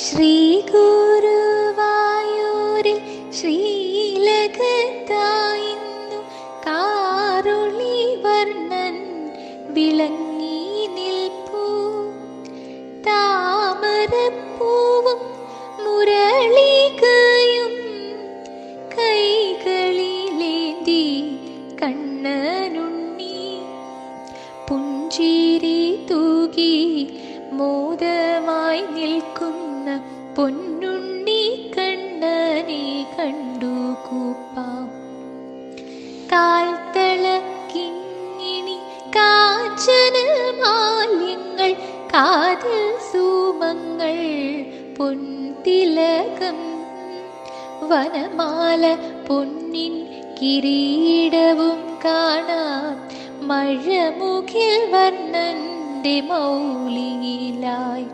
ശ്രീ ഗുരുവായൂരിൽ ശ്രീലകത്തായിന്നു കാരുളി വർണ്ണൻ വിളങ്ങി നിൽപ്പൂ. താമരപ്പൂവും മുരളികയും കൈകളിലേന്തി കണ്ണനുണ്ണി പുഞ്ചിരി തൂകി മോദമായി നിൽക്കുന്ന പൊന്നുണ്ണി കണ്ണനെ കണ്ടു കൂപ്പാം. കാൽത്തളക്കിങ്ങിണി കാഞ്ചന മാല്യങ്ങൾ കാതിൽ സുമങ്ങൾ പൊൻതിലകം വനമാല പൊന്നിൻ കിരീടവും കാണാം. മഴമുകിൽ വർണ്ണന്റെ മൗലിയിലായി